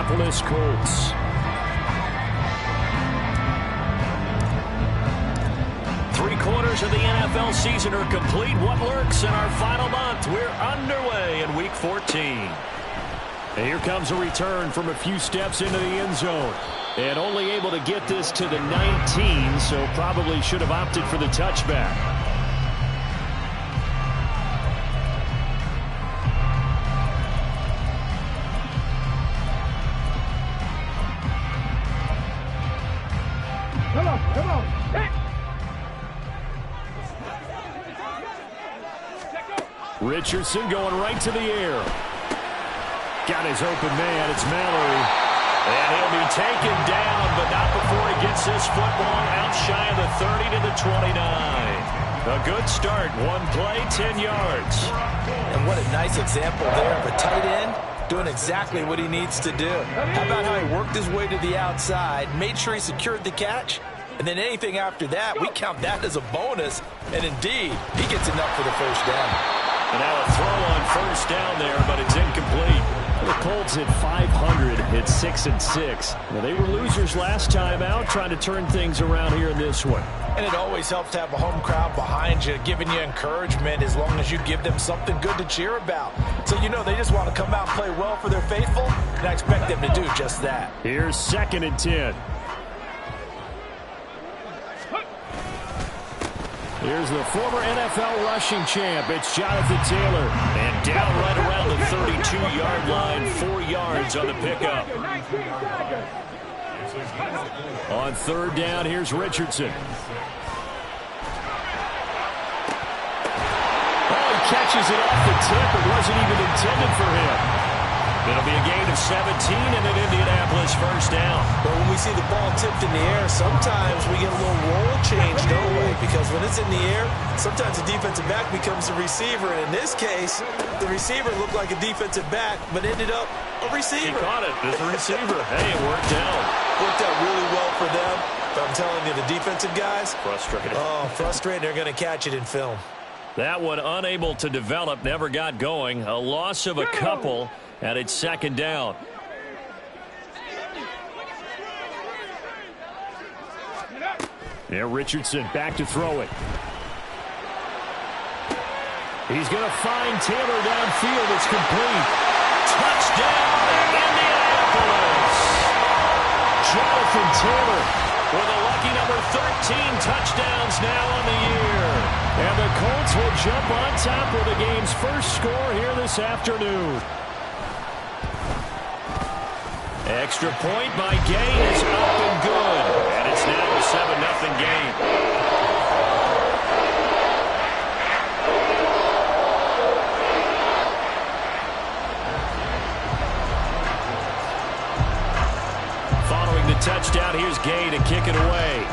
Indianapolis Colts. Three-quarters of the NFL season are complete. What lurks in our final month? We're underway in Week 14. And here comes a return from a few steps into the end zone. And only able to get this to the 19, so probably should have opted for the touchback. Come on. Hey. Richardson going right to the air. Got his open man. It's Mallory. And he'll be taken down, but not before he gets this football out shy of the 30 to the 29. A good start. One play, 10 yards. And what a nice example there of a tight end doing exactly what he needs to do. How about how he worked his way to the outside, made sure he secured the catch, and then anything after that, we count that as a bonus. And indeed, he gets enough for the first down. And now a throw on first down there, but it's incomplete. The Colts at 500 at 6-6. Well, they were losers last time out, trying to turn things around here in this one. And it always helps to have a home crowd behind you, giving you encouragement as long as you give them something good to cheer about. So you know they just want to come out and play well for their faithful, and I expect them to do just that. Here's 2nd and 10. Here's the former NFL rushing champ. It's Jonathan Taylor. And down right around the 32-yard line, 4 yards on the pickup. On 3rd down, here's Richardson. Oh, he catches it off the tip. It wasn't even intended for him. It'll be a gain of 17 and an Indianapolis first down. But when we see the ball tipped in the air, sometimes we get a little roll change, don't we? Because when it's in the air, sometimes the defensive back becomes a receiver. And in this case, the receiver looked like a defensive back, but ended up a receiver. He caught it as a receiver. Hey, it worked out. Worked out really well for them. But I'm telling you, the defensive guys, frustrated. Oh, frustrated. They're going to catch it in film. That one unable to develop, never got going. A loss of a couple. And it's 2nd down. There, Richardson back to throw it. He's going to find Taylor downfield. It's complete. Touchdown, Indianapolis. Jonathan Taylor with a lucky number 13 touchdowns now on the year. And the Colts will jump on top of the game's first score here this afternoon. Extra point by Gay is up and good. And it's now a 7-0 game. Following the touchdown, here's Gay to kick it away.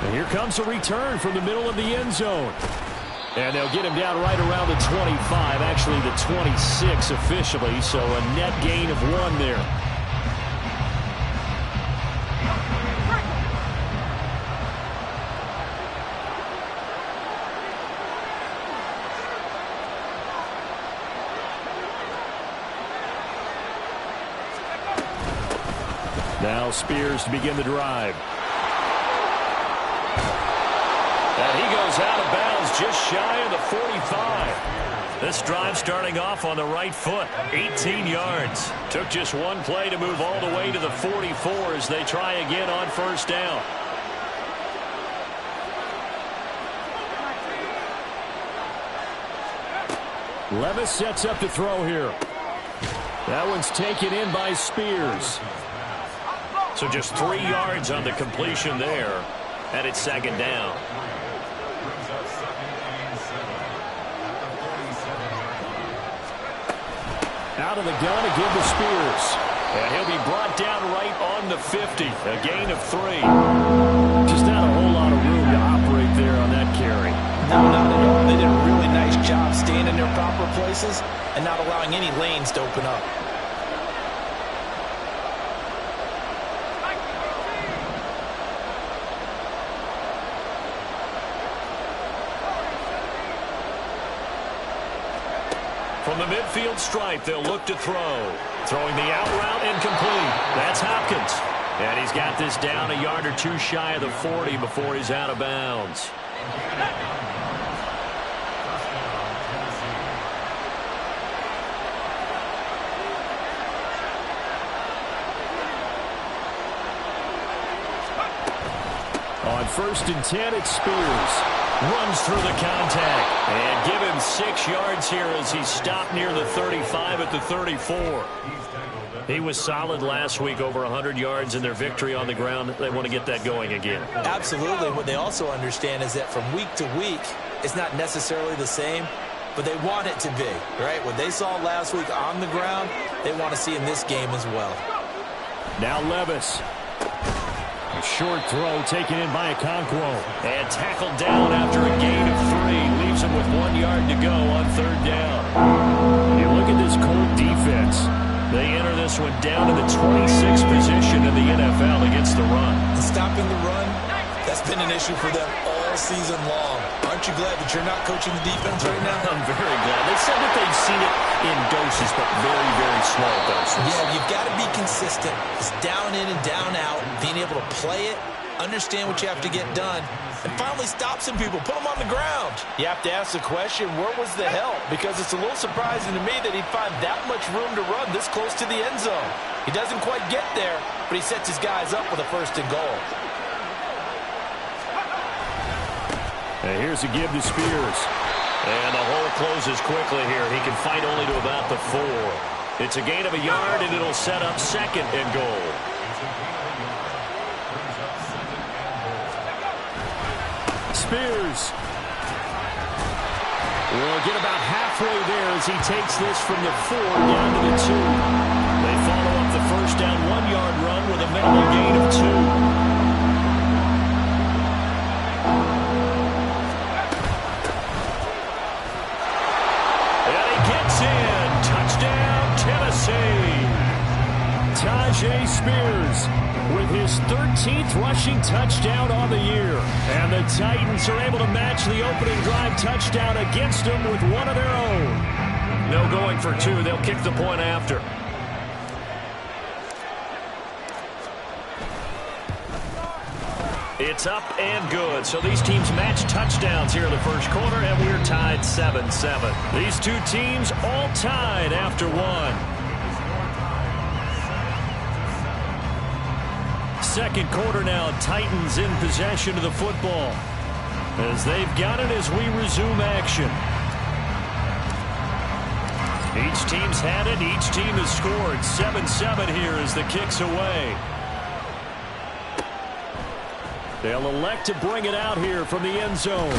And here comes a return from the middle of the end zone. And they'll get him down right around the 25, actually the 26 officially, so a net gain of 1 there. Now Spears to begin the drive. And he goes out of bounds just shy of the 45. This drive starting off on the right foot, 18 yards. Took just one play to move all the way to the 44 as they try again on first down. Levis sets up to throw here. That one's taken in by Spears. So just 3 yards on the completion there, and it's 2nd down. Out of the gun again to Spears. And he'll be brought down right on the 50. A gain of 3. Just not a whole lot of room to operate there on that carry. No, not at all. They did a really nice job staying in their proper places and not allowing any lanes to open up. From the midfield stripe, they'll look to throw. Throwing the out route and complete. That's Hopkins. And he's got this down a yard or two shy of the 40 before he's out of bounds. On 1st and 10, it's Spears. Runs through the contact. And give him 6 yards here as he stopped near the 35 at the 34. He was solid last week, over 100 yards in their victory on the ground. They want to get that going again. Absolutely. What they also understand is that from week to week, it's not necessarily the same, but they want it to be, right? What they saw last week on the ground, they want to see in this game as well. Now Levis. A short throw taken in by Okonkwo. And tackled down after a gain of 3. Leaves him with 1 yard to go on 3rd down. You look at this Colt defense. They enter this one down to the 26th position in the NFL against the run. And stopping the run, that's been an issue for them all season long. Aren't you glad that you're not coaching the defense right now? I'm very glad. They said that they've seen it in doses, but very, very small doses. Yeah, you've got to be consistent. It's down in and down out, being able to play it, understand what you have to get done, and finally stop some people, put them on the ground. You have to ask the question, where was the help? Because it's a little surprising to me that he'd find that much room to run this close to the end zone. He doesn't quite get there, but he sets his guys up with a 1st and goal. And here's a give to Spears. And the hole closes quickly here. He can fight only to about the 4. It's a gain of a yard, and it'll set up 2nd and goal. Spears will get about halfway there as he takes this from the 4 down to the 2. They follow up the 1st down 1-yard run with a minimal gain of 2. Touchdown, Tennessee. Tajay Spears with his 13th rushing touchdown on the year. And the Titans are able to match the opening drive touchdown against them with one of their own. No going for 2. They'll kick the point after. It's up and good. So these teams match touchdowns here in the 1st quarter, and we're tied 7-7. These two teams all tied after 1. 2nd quarter now, Titans in possession of the football as they've got it as we resume action. Each team's had it. Each team has scored. 7-7 here as the kick's away. They'll elect to bring it out here from the end zone.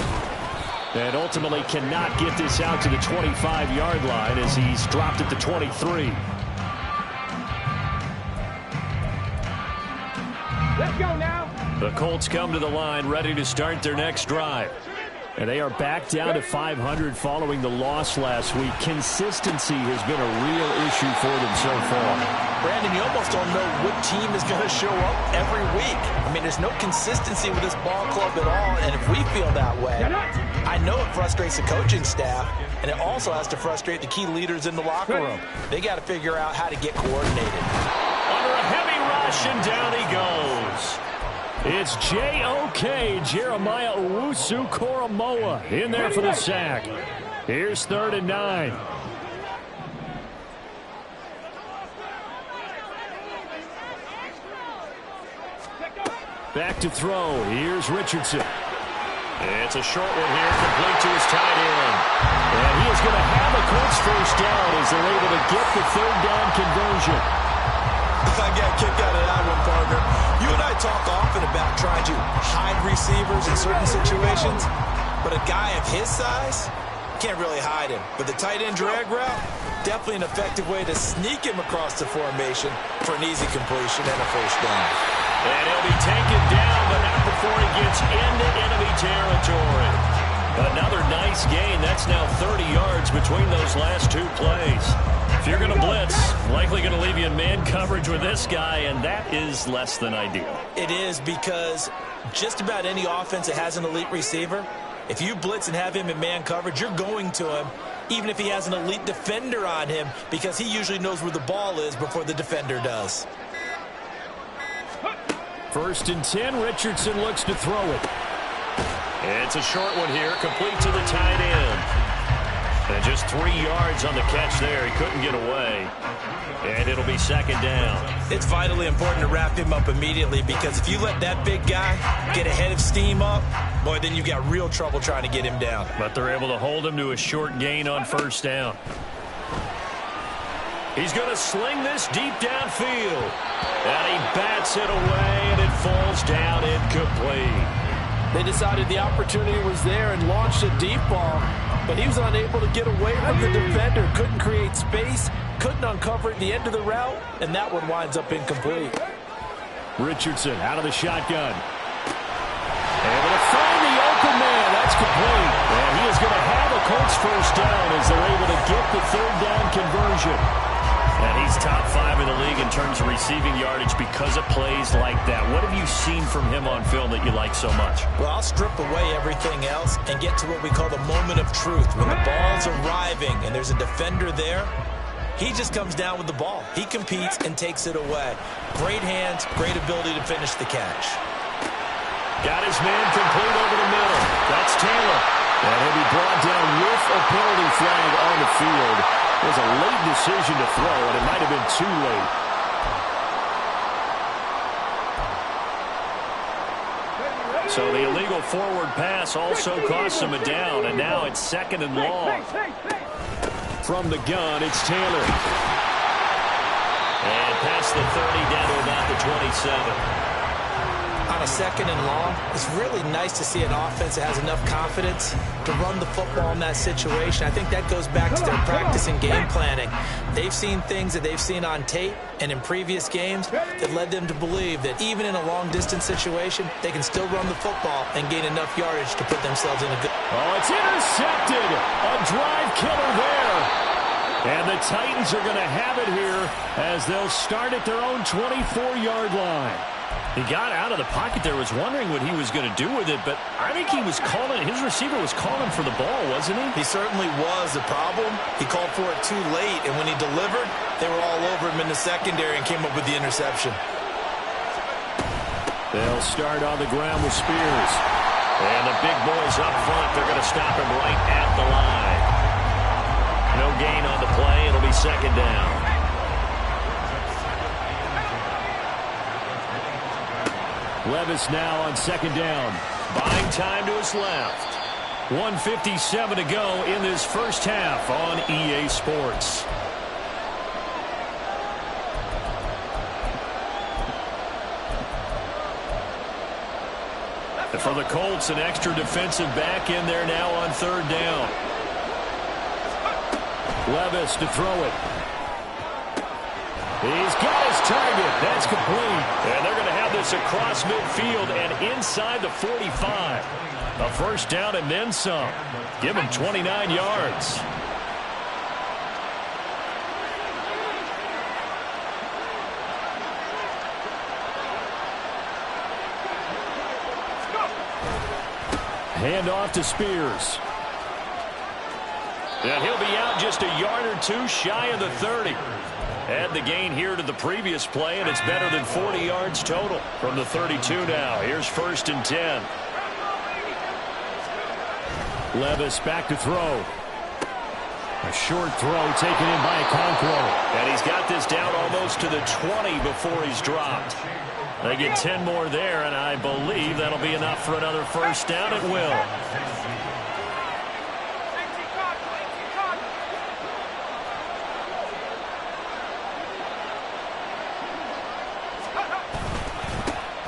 And ultimately cannot get this out to the 25-yard line as he's dropped at the 23. Let's go now. The Colts come to the line ready to start their next drive. And they are back down to 500 following the loss last week. Consistency has been a real issue for them so far. Brandon, you almost don't know what team is going to show up every week. I mean, there's no consistency with this ball club at all, and if we feel that way, I know it frustrates the coaching staff, and it also has to frustrate the key leaders in the locker room. They got to figure out how to get coordinated. Under a heavy rush, and down he goes. It's J.O.K. Jeremiah Owusu-Koramoah in there for the sack. Here's 3rd and 9. Back to throw. Here's Richardson. It's a short one here, complete to his tight end. And he is going to have a Colts 1st down as they're able to get the 3rd down conversion. I got kicked out of that one, partner. You and I talk often about trying to hide receivers in certain situations, but a guy of his size can't really hide him. But the tight end drag route, definitely an effective way to sneak him across the formation for an easy completion and a 1st down. And he'll be taken down, but not before he gets into enemy territory. Another nice gain. That's now 30 yards between those last 2 plays. If you're going to blitz, likely going to leave you in man coverage with this guy, and that is less than ideal. It is, because just about any offense that has an elite receiver If you blitz and have him in man coverage, you're going to him, even if he has an elite defender on him, because he usually knows where the ball is before the defender does. 1st and 10, Richardson looks to throw it. It's a short one here, complete to the tight end. And just 3 yards on the catch there. He couldn't get away. And it'll be 2nd down. It's vitally important to wrap him up immediately, because if you let that big guy get a head of steam up, boy, then you've got real trouble trying to get him down. But they're able to hold him to a short gain on 1st down. He's going to sling this deep downfield. And he bats it away, and it falls down incomplete. They decided the opportunity was there and launched a deep ball, but he was unable to get away from the defender. Couldn't create space, couldn't uncover at the end of the route, and that one winds up incomplete. Richardson out of the shotgun. Able to find the open man. That's complete. And he is going to have a Colts 1st down as they're able to get the 3rd down conversion. And he's top 5 in the league in terms of receiving yardage because of plays like that. What have you seen from him on film that you like so much? Well, I'll strip away everything else and get to what we call the moment of truth. When the ball's arriving and there's a defender there, he just comes down with the ball. He competes and takes it away. Great hands, great ability to finish the catch. Got his man complete over the middle. That's Taylor. And he'll be brought down with a penalty flag on the field. It was a late decision to throw, and it might have been too late. So the illegal forward pass also costs him a down, and now it's 2nd and long. From the gun, it's Taylor. And past the 30, down to about the 27. On a 2nd and long, it's really nice to see an offense that has enough confidence to run the football in that situation. I think that goes back to their practice and game planning. They've seen things that they've seen on tape and in previous games that led them to believe that even in a long-distance situation, they can still run the football and gain enough yardage to put themselves in a good... Oh, it's intercepted! A drive killer there! And the Titans are going to have it here as they'll start at their own 24-yard line. He got out of the pocket there, was wondering what he was going to do with it, but I think he was calling, his receiver was calling for the ball, wasn't he? He certainly was. The problem, he called for it too late, and when he delivered, they were all over him in the secondary and came up with the interception. They'll start on the ground with Spears. And the big boys up front, they're going to stop him right at the line. No gain on the play, it'll be 2nd down. Levis now on 2nd down. Buying time to his left. 1:57 to go in this 1st half on EA Sports. And for the Colts, an extra defensive back in there now on 3rd down. Levis to throw it. He's got his target. That's complete. And they're going to have this across midfield and inside the 45. A 1st down and then some. Give him 29 yards. Hand off to Spears. And he'll be out just a yard or two shy of the 30. Add the gain here to the previous play, and it's better than 40 yards total from the 32 now. Here's 1st and 10. Levis back to throw. A short throw taken in by Okonkwo. And he's got this down almost to the 20 before he's dropped. They get 10 more there, and I believe that'll be enough for another 1st down. It will.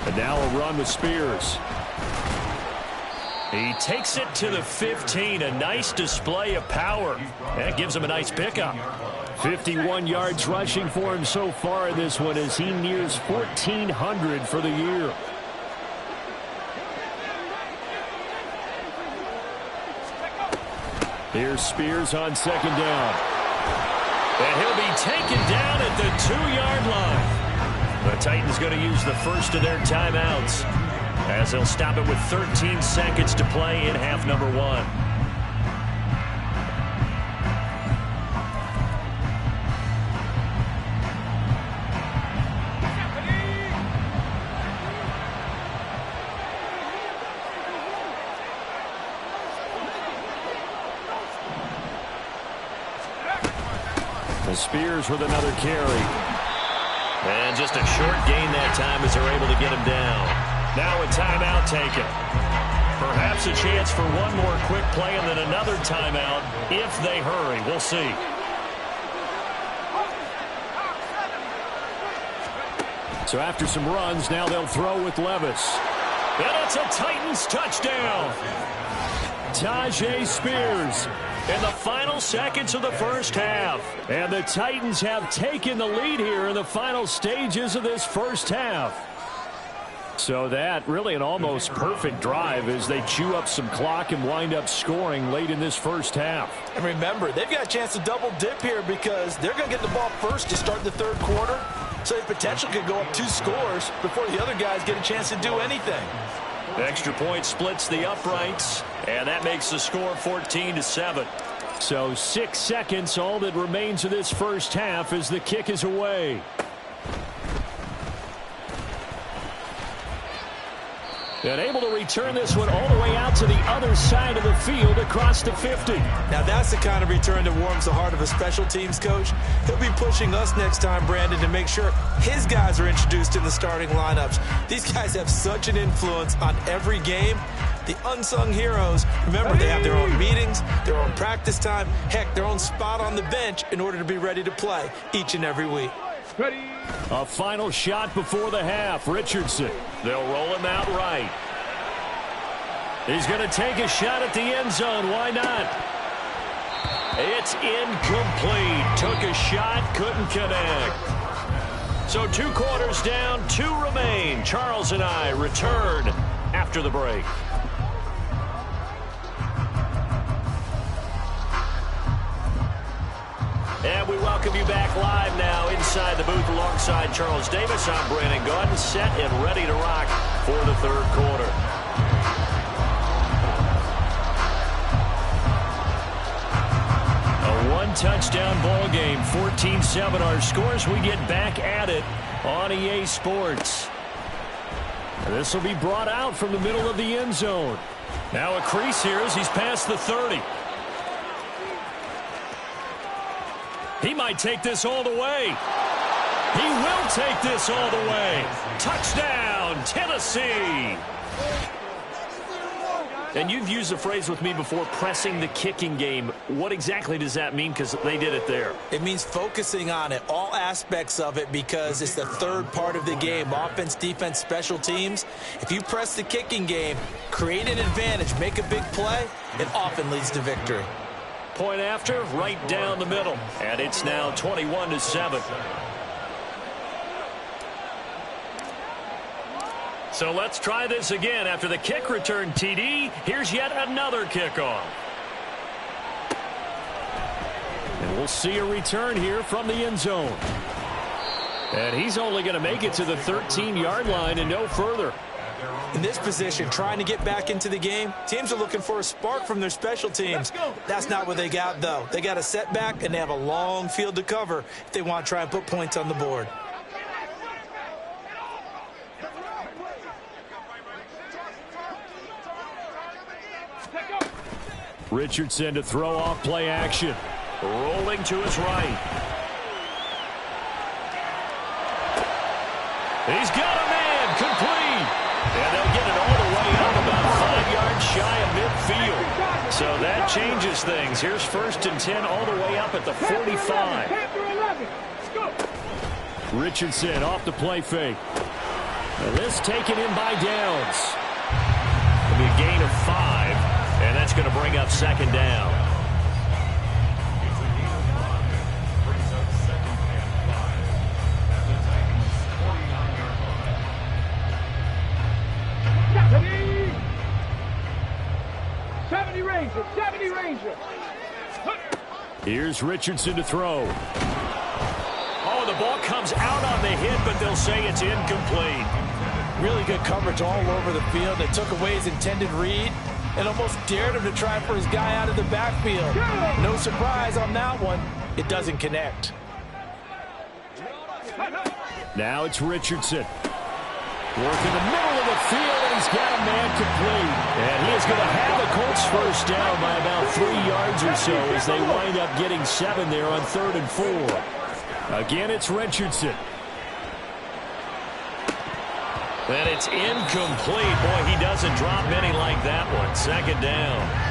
And now a run with Spears. He takes it to the 15. A nice display of power. That gives him a nice pickup. 51 yards rushing for him so far in this one as he nears 1,400 for the year. Here's Spears on 2nd down. And he'll be taken down at the 2-yard line. The Titans going to use the first of their timeouts. as they'll stop it with 13 seconds to play in half number one. The Spears with another carry. And just a short gain that time as they're able to get him down. Now a timeout taken. Perhaps a chance for one more quick play and then another timeout if they hurry. We'll see. So after some runs, now they'll throw with Levis. And it's a Titans touchdown. Tyjae Spears in the final seconds of the first half. And the Titans have taken the lead here in the final stages of this first half. So that really an almost perfect drive as they chew up some clock and wind up scoring late in this first half. And remember, they've got a chance to double dip here because they're going to get the ball first to start the third quarter. So they potentially could go up 2 scores before the other guys get a chance to do anything. Extra point splits the uprights, and that makes the score 14-7. So 6 seconds, all that remains of this first half as the kick is away. And able to return this one all the way out to the other side of the field across the 50. Now that's the kind of return that warms the heart of a special teams coach. He'll be pushing us next time, Brandon, to make sure his guys are introduced in the starting lineups. These guys have such an influence on every game. The unsung heroes, remember, they have their own meetings, their own practice time, heck, their own spot on the bench in order to be ready to play each and every week. Ready. A final shot before the half. Richardson. They'll roll him out right. He's going to take a shot at the end zone. Why not? It's incomplete. Took a shot, couldn't connect. So 2 quarters down, 2 remain. Charles and I return after the break. And we welcome you back live now inside the booth alongside Charles Davis. I'm Brandon Gaudin, set and ready to rock for the third quarter. A 1-touchdown ball game, 14-7 our scores. We get back at it on EA Sports. This will be brought out from the middle of the end zone. Now a crease here as he's past the 30. He might take this all the way. He will take this all the way. Touchdown, Tennessee. And you've used the phrase with me before, pressing the kicking game. What exactly does that mean? Because they did it there. It means focusing on it, all aspects of it, because it's the third part of the game. Offense, defense, special teams. If you press the kicking game, create an advantage, make a big play, it often leads to victory. Point after, right down the middle. And it's now 21-7. So let's try this again. After the kick return TD, here's yet another kickoff. And we'll see a return here from the end zone. And he's only going to make it to the 13-yard line and no further. In this position, trying to get back into the game, teams are looking for a spark from their special teams. That's not what they got, though. They got a setback, and they have a long field to cover if they want to try and put points on the board. Richardson to throw off play action. Rolling to his right. He's got a man, complete. And they'll get it all the way up about 5 yards shy of midfield. So that changes things. Here's 1st and 10 all the way up at the 45. Richardson off the play fake. And this taken in by Downs. It'll be a gain of 5, and that's going to bring up 2nd down. Here's Richardson to throw. Oh, the ball comes out on the hit, but they'll say it's incomplete. Really good coverage all over the field. They took away his intended read and almost dared him to try for his guy out of the backfield. No surprise on that one. It doesn't connect. Now it's Richardson. Working the middle of the field, and he's got a man complete. And he is going to have the Colts first down by about 3 yards or so as they wind up getting 7 there on 3rd and 4. Again, it's Richardson. And it's incomplete. Boy, he doesn't drop many like that one. 2nd down.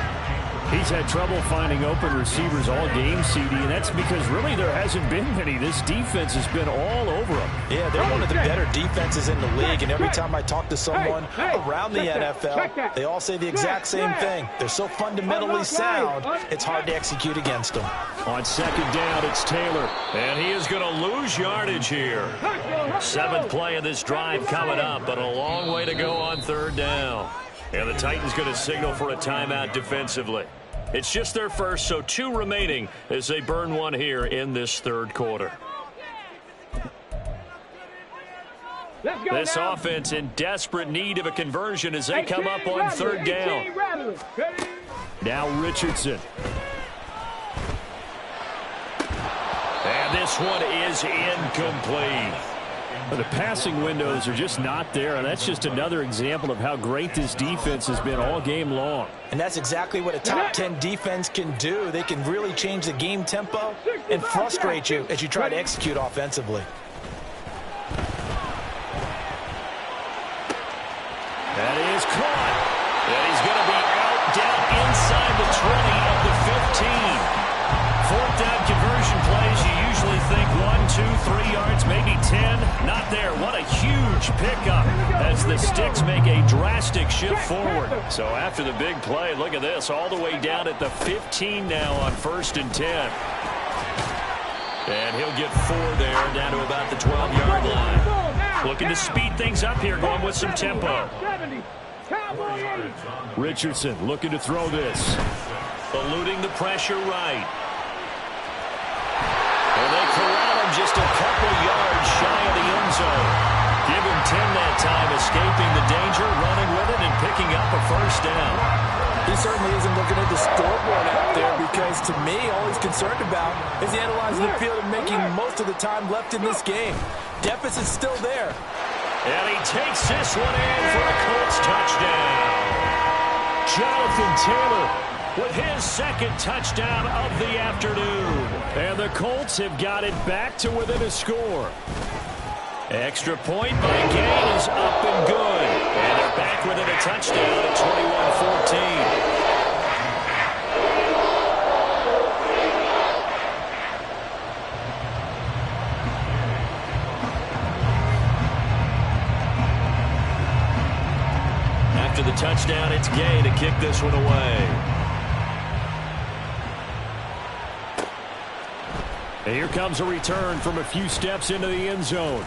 He's had trouble finding open receivers all game, CD, and that's because really there hasn't been many. This defense has been all over him. Yeah, they're one of the better defenses in the league, and every time I talk to someone around the NFL, they all say the exact same thing. They're so fundamentally sound, it's hard to execute against them. On 2nd down, it's Taylor, and he is going to lose yardage here. 7th play of this drive coming up, but a long way to go on 3rd down. And the Titans going to signal for a timeout defensively. It's just their first, so 2 remaining as they burn one here in this 3rd quarter. This offense in desperate need of a conversion as they come up on 3rd down. Now Richardson. And this one is incomplete. The passing windows are just not there, and that's just another example of how great this defense has been all game long. And that's exactly what a top 10 defense can do. They can really change the game tempo and frustrate you as you try to execute offensively. That is caught. And he's going to be out down inside the 20 of the 15. 4th down conversion plays, you usually think 1, 2, 3 yards, maybe 10. Not there. What a huge pickup as the Sticks make a drastic shift forward. So after the big play, look at this, all the way down at the 15 now on 1st and 10. And he'll get 4 there, down to about the 12-yard line. Looking to speed things up here, going with some tempo. Richardson looking to throw this. Eluding the pressure right. And they corral him just a couple yards shy of the end zone. Give him 10 that time, escaping the danger, running with it, and picking up a 1st down. He certainly isn't looking at the scoreboard out there because, to me, all he's concerned about is analyzing the field and making most of the time left in this game. Deficit's still there. And he takes this one in for a Colts touchdown. Jonathan Taylor with his 2nd touchdown of the afternoon. And the Colts have got it back to within a score. Extra point by Gain is up and good. And they're back within a touchdown at 21-14. After the touchdown, it's Gay to kick this one away. And here comes a return from a few steps into the end zone.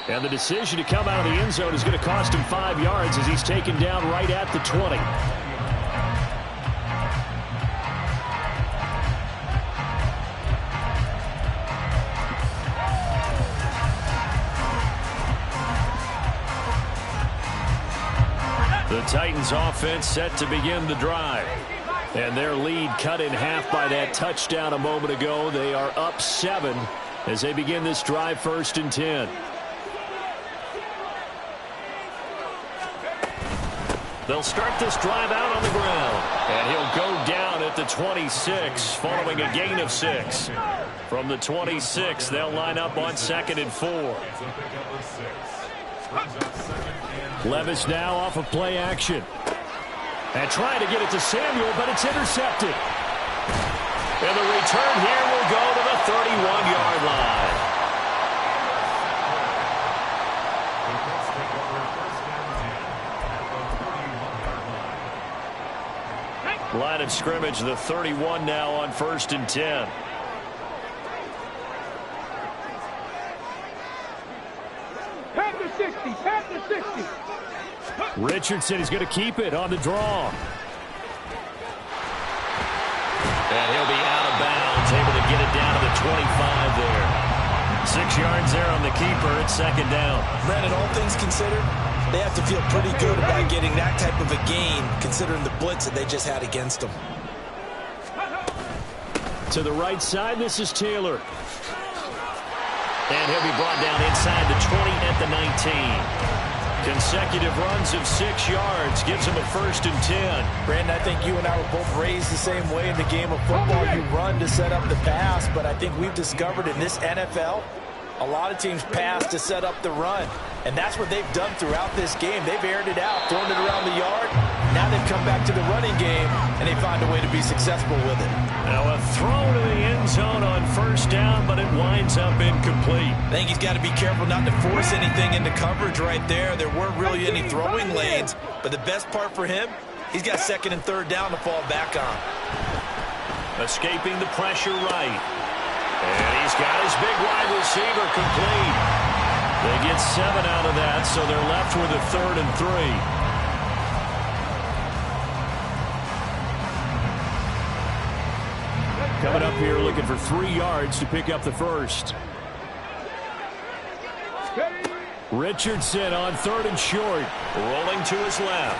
And the decision to come out of the end zone is going to cost him 5 yards as he's taken down right at the 20. The Titans offense set to begin the drive. And their lead cut in half by that touchdown a moment ago. They are up 7 as they begin this drive 1st and 10. They'll start this drive out on the ground. And he'll go down at the 26 following a gain of 6. From the 26, they'll line up on 2nd and 4. Levis now off of play action. And trying to get it to Samuel, but it's intercepted. And the return here will go to the 31-yard line. Line of scrimmage, the 31 now on 1st and 10. Richardson is going to keep it on the draw. And he'll be out of bounds, able to get it down to the 25 there. 6 yards there on the keeper. It's 2nd down. Brandon, all things considered, They have to feel pretty good about getting that type of a gain, considering the blitz that they just had against them. To the right side, this is Taylor. And he'll be brought down inside the 20 at the 19. Consecutive runs of 6 yards gives him a 1st and 10. Brandon, I think you and I were both raised the same way in the game of football. You run to set up the pass, but I think we've discovered in this NFL, a lot of teams pass to set up the run. And that's what they've done throughout this game. They've aired it out, thrown it around the yard. Now they've come back to the running game, and they find a way to be successful with it. Now a throw to the end zone on 1st down, but it winds up incomplete. I think he's got to be careful not to force anything into coverage right there. There weren't really any throwing lanes, but the best part for him, he's got 2nd and 3rd down to fall back on. Escaping the pressure right. And he's got his big wide receiver complete. They get 7 out of that, so they're left with a 3rd and 3. Coming up here looking for 3 yards to pick up the 1st. Richardson on 3rd and short. Rolling to his left.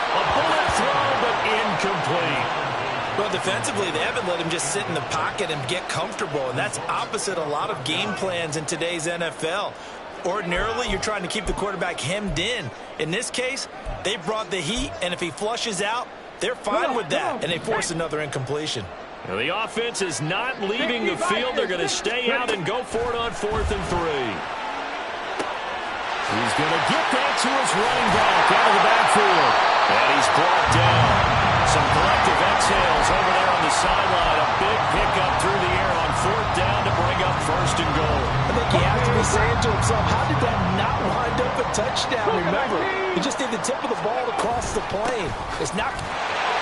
A bullet throw, but incomplete. Well, defensively, they haven't let him just sit in the pocket and get comfortable, and that's opposite a lot of game plans in today's NFL. Ordinarily, you're trying to keep the quarterback hemmed in. In this case, they brought the heat, and if he flushes out, they're fine with that, and they force another incompletion. Now the offense is not leaving the field. They're going to stay out and go for it on 4th and 3. He's going to get that to his running back out of the backfield. And he's brought down. Some collective exhales over there on the sideline. A big pickup through the air on 4th down to bring up 1st and goal. I think he has to be saying to himself, how did that not wind up a touchdown? Remember, he just did the tip of the ball across the plane. It's not...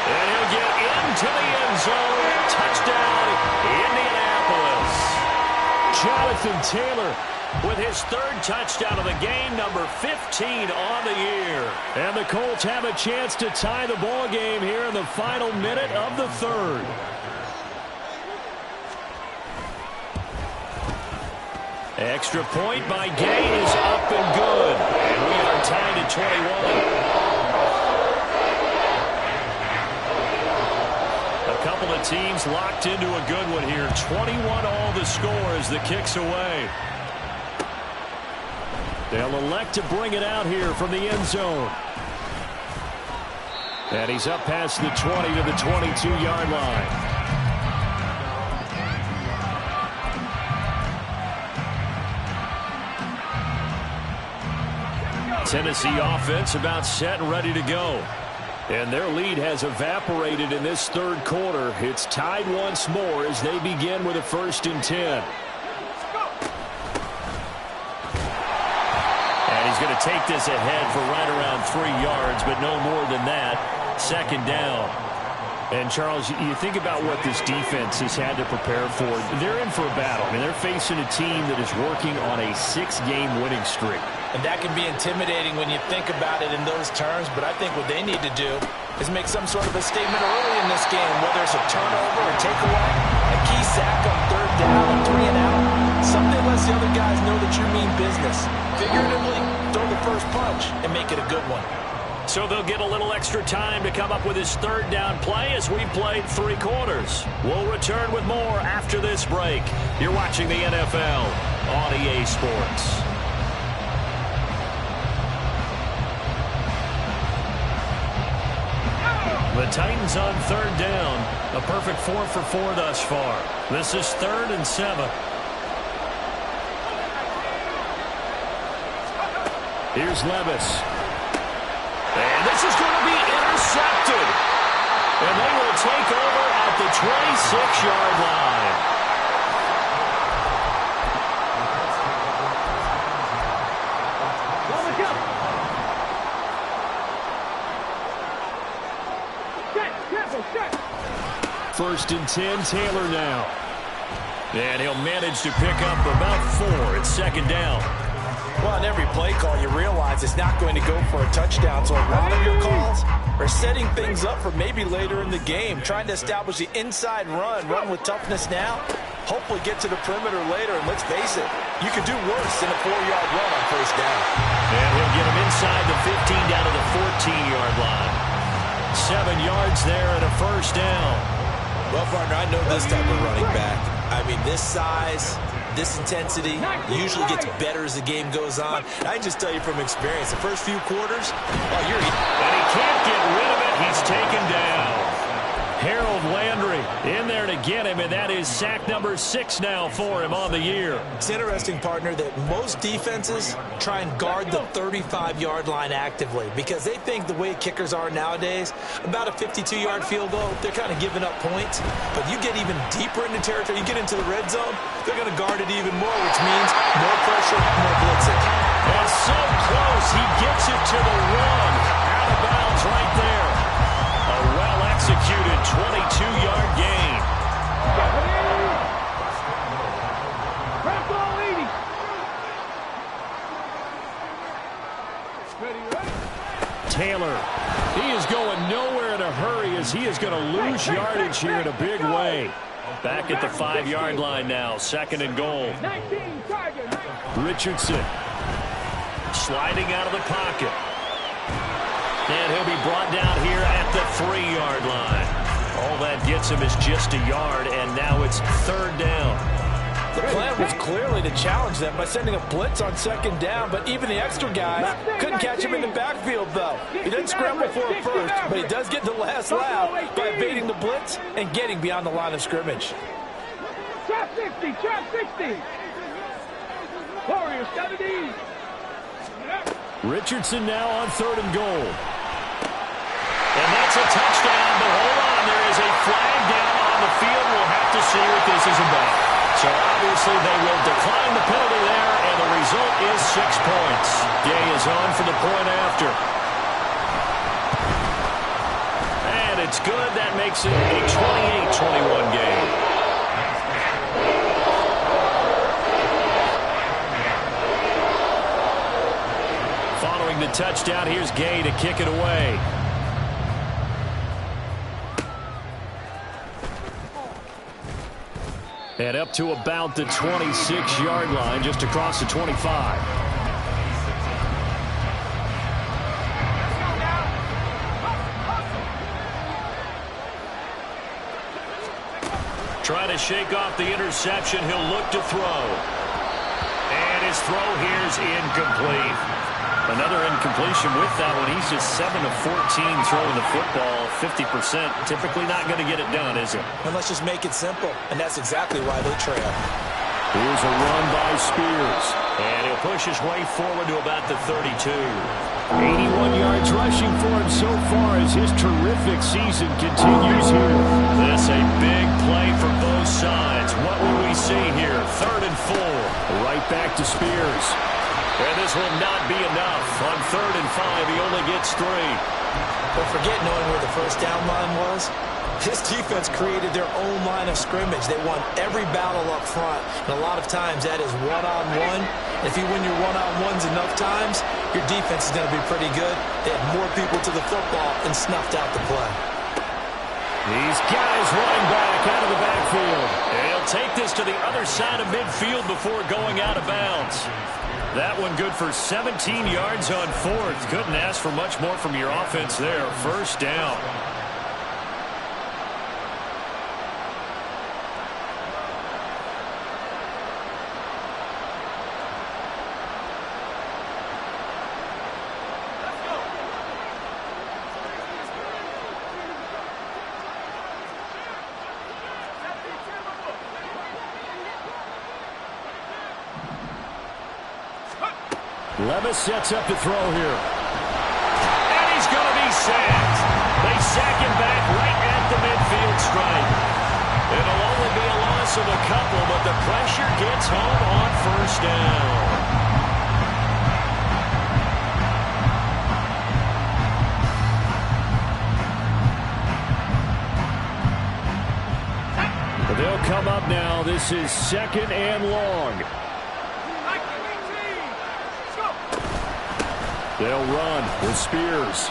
And he'll get into the end zone. Touchdown, Indianapolis. Jonathan Taylor with his 3rd touchdown of the game, number 15 on the year. And the Colts have a chance to tie the ball game here in the final minute of the 3rd. Extra point by Gay is up and good. And we are tied at 21. Couple of teams locked into a good one here. 21 all the score as the kick's away. They'll elect to bring it out here from the end zone. And he's up past the 20 to the 22-yard line. Tennessee offense about set and ready to go. And their lead has evaporated in this 3rd quarter. It's tied once more as they begin with a 1st and 10. And he's going to take this ahead for right around 3 yards, but no more than that. 2nd down. And, Charles, you think about what this defense has had to prepare for. They're in for a battle. I mean, they're facing a team that is working on a 6-game winning streak. And that can be intimidating when you think about it in those terms, but I think what they need to do is make some sort of a statement early in this game, whether it's a turnover or takeaway, a key sack on 3rd down, a 3 and out, something lets the other guys know that you mean business. Figuratively, throw the first punch and make it a good one. So they'll get a little extra time to come up with his 3rd down play as we've played 3 quarters. We'll return with more after this break. You're watching the NFL on EA Sports. The Titans on 3rd down. A perfect 4 for 4 thus far. This is 3rd and 7. Here's Levis. And this is going to be intercepted. And they will take over at the 26-yard line. First and 10, Taylor now. And he'll manage to pick up about 4 at 2nd down. Well, on every play call, you realize it's not going to go for a touchdown. So a lot of your calls are setting things up for maybe later in the game, trying to establish the inside run with toughness now, hopefully get to the perimeter later. And let's face it, you could do worse than a 4-yard run on first down. And he'll get him inside the 15 down to the 14-yard line. 7 yards there and a first down. Well, partner, I know this type of running back. I mean, this size, this intensity usually gets better as the game goes on. And I can just tell you from experience, the first few quarters, oh, you're... And he can't get rid of it. He's taken down. Harold Landry in there to get him, and that is sack number 6 now for him on the year. It's interesting, partner, that most defenses try and guard the 35-yard line actively because they think the way kickers are nowadays, about a 52-yard field goal, they're kind of giving up points. But you get even deeper into territory, you get into the red zone, they're going to guard it even more, which means more pressure, more blitzing. And so close, he gets it to the 1. Out of bounds right there. A well-executed 22-yard gain. Taylor, he is going nowhere in a hurry as he is going to lose yardage here in a big way. Back at the 5-yard line now, 2nd and goal. Richardson sliding out of the pocket. And he'll be brought down here at the 3-yard line. All that gets him is just a yard, and now it's 3rd down. The plan was clearly to challenge them by sending a blitz on 2nd down, but even the extra guys couldn't catch him in the backfield, though. He didn't scramble for a first, but he does get the last laugh by evading the blitz and getting beyond the line of scrimmage. Trap 60, trap 60. Warriors, 70. Richardson now on 3rd and goal. And that's a touchdown, but hold on, there is a flag down on the field. We'll have to see what this is about. So obviously they will decline the penalty there, and the result is 6 points. Gay is on for the point after. And it's good. That makes it a 28-21 game. Following the touchdown, here's Gay to kick it away. And up to about the 26-yard line, just across the 25. Trying to shake off the interception. He'll look to throw. And his throw here is incomplete. Another incompletion with that one. He's just 7 of 14 throwing the football, 50%. Typically not going to get it done, is it? And let's just make it simple. And that's exactly why they trail. Here's a run by Spears. And he'll push his way forward to about the 32. 81 yards rushing for him so far as his terrific season continues here. That's a big play for both sides. What will we see here? 3rd and 4. Right back to Spears. And this will not be enough. On 3rd and 5, he only gets 3. But forget knowing where the first down line was. This defense created their own line of scrimmage. They won every battle up front. And a lot of times that is one-on-one. If you win your one-on-ones enough times, your defense is going to be pretty good. They had more people to the football and snuffed out the play. These guys running back out of the backfield. And he'll take this to the other side of midfield before going out of bounds. That one good for 17 yards on 4th. Couldn't ask for much more from your offense there. First down. Levis sets up to throw here. And he's going to be sacked. They sack him back right at the midfield stripe. It'll only be a loss of a couple, but the pressure gets home on first down. But they'll come up now. This is 2nd and long. They'll run with Spears.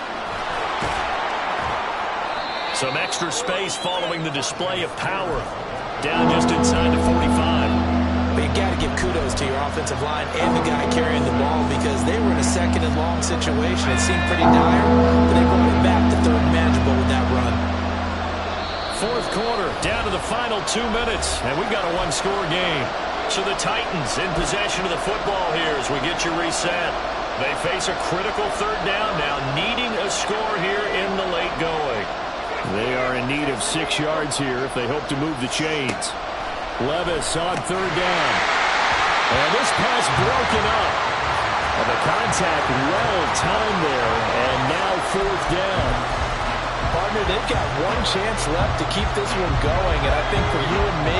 Some extra space following the display of power. Down just inside the 45. kudos to your offensive line and the guy carrying the ball because they were in a second and long situation. It seemed pretty dire, but they brought it back to third and manageable with that run. Fourth quarter, down to the final 2 minutes, and we've got a one-score game. So the Titans in possession of the football here as we get you reset. They face a critical third down now, needing a score here in the late going. They are in need of 6 yards here if they hope to move the chains. Levis on third down. And this pass broken up. And the contact well timed there, and now fourth down. Partner, they've got one chance left to keep this one going, and I think for you and me,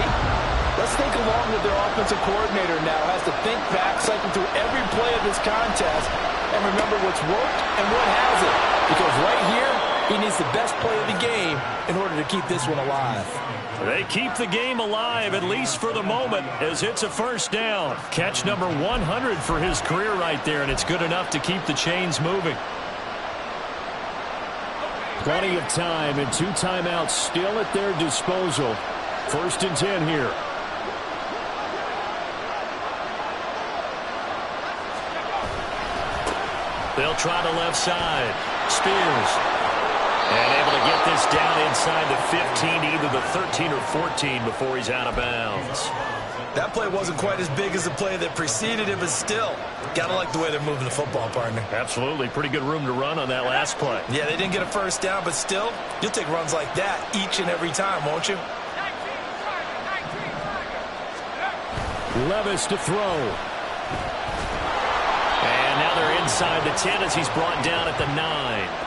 let's think along with their offensive coordinator now has to think back, cycle through every play of this contest, and remember what's worked and what hasn't. Because right here, he needs the best play of the game in order to keep this one alive. They keep the game alive, at least for the moment, as it's a first down. Catch number 100 for his career right there, and it's good enough to keep the chains moving. Plenty of time and 2 timeouts still at their disposal. First and 10 here. They'll try the left side. Spears. And able to get this down inside the 15, either the 13 or 14 before he's out of bounds. That play wasn't quite as big as the play that preceded it, but still, gotta like the way they're moving the football, partner. Absolutely. Pretty good room to run on that last play. Yeah, they didn't get a first down, but still, you'll take runs like that each and every time, won't you? Levis to throw. And now they're inside the 10 as he's brought down at the 9.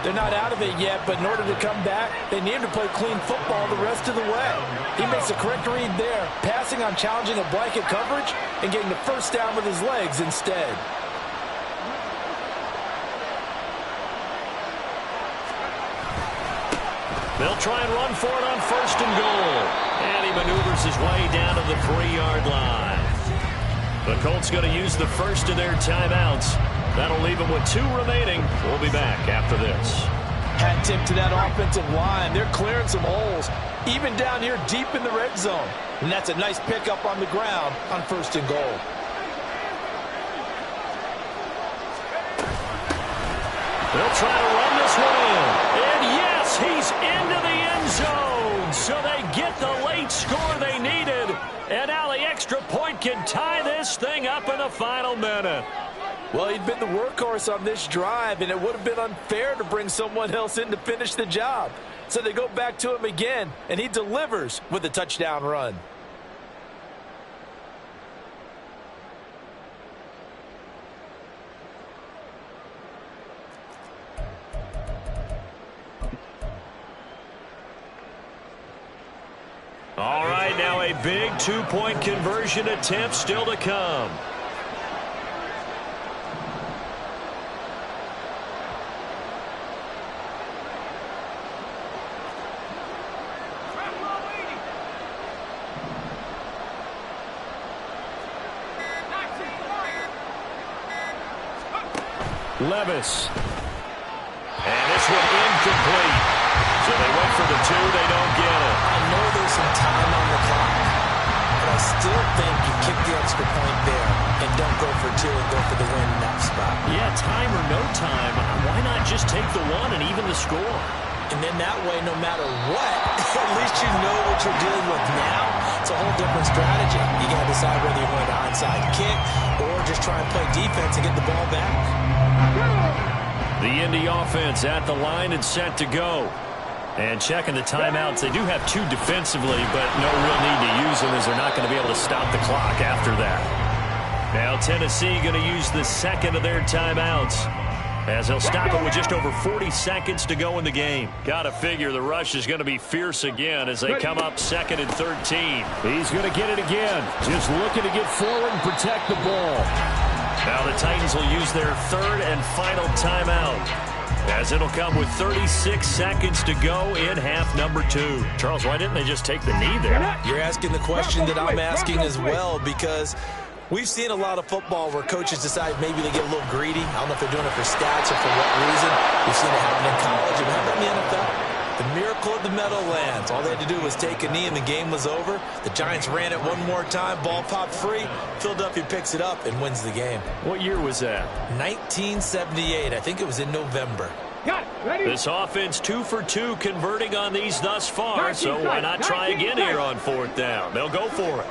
They're not out of it yet, but in order to come back, they need to play clean football the rest of the way. He makes the correct read there, passing on challenging a blanket coverage and getting the first down with his legs instead. They'll try and run for it on first and goal. And he maneuvers his way down to the 3-yard line. The Colts going to use the first of their timeouts. That'll leave them with 2 remaining. We'll be back after this. Hat tip to that offensive line. They're clearing some holes, even down here deep in the red zone. And that's a nice pickup on the ground on first and goal. They'll try to run this one in. And yes, he's into the end zone. So they get the late score they needed. And now the extra point can tie this thing up in the final minute. Well, he'd been the workhorse on this drive, and it would have been unfair to bring someone else in to finish the job. So they go back to him again, and he delivers with a touchdown run. All right, now a big 2-point conversion attempt still to come. Levis. And this one incomplete. So they went for the 2, they don't get it. I know there's some time on the clock, but I still think you kick the extra point there and don't go for 2 and go for the win in that spot. Yeah, time or no time, why not just take the 1 and even the score? And then that way, no matter what, at least you know what you're dealing with now. It's a whole different strategy. You got to decide whether you're going to onside kick or just try and play defense and get the ball back. The Indy offense at the line and set to go. And checking the timeouts, they do have 2 defensively, but no real need to use them as they're not going to be able to stop the clock after that. Now Tennessee going to use the second of their timeouts as they'll stop it with just over 40 seconds to go in the game. Got to figure the rush is going to be fierce again as they come up 2nd and 13. He's going to get it again. Just looking to get forward and protect the ball. Now the Titans will use their 3rd and final timeout, as it'll come with 36 seconds to go in half number 2. Charles, why didn't they just take the knee there? You're asking the question that I'm asking as well, because we've seen a lot of football where coaches decide maybe they get a little greedy. I don't know if they're doing it for stats or for what reason. We've seen it happen in college and how about in the NFL. The miracle of the Meadowlands. All they had to do was take a knee and the game was over. The Giants ran it one more time. Ball popped free. Philadelphia picks it up and wins the game. What year was that? 1978. I think it was in November. Got it. Ready? This offense 2 for 2 converting on these thus far, so why not try again here on 4th down? They'll go for it.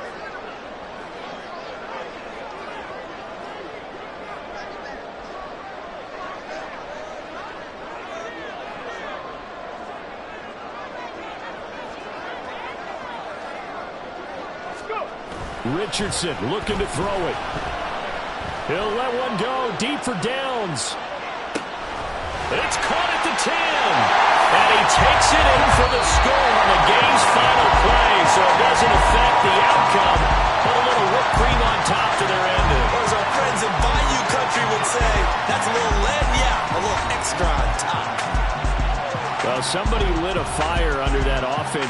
Richardson looking to throw it. He'll let one go deep for downs. It's caught at the 10. And he takes it in for the score on the game's final play, so it doesn't affect the outcome, but a little whipped cream on top to their ending. Or as our friends in Bayou Country would say, that's a little lagniappe, a little extra on top. Well, somebody lit a fire under that offense.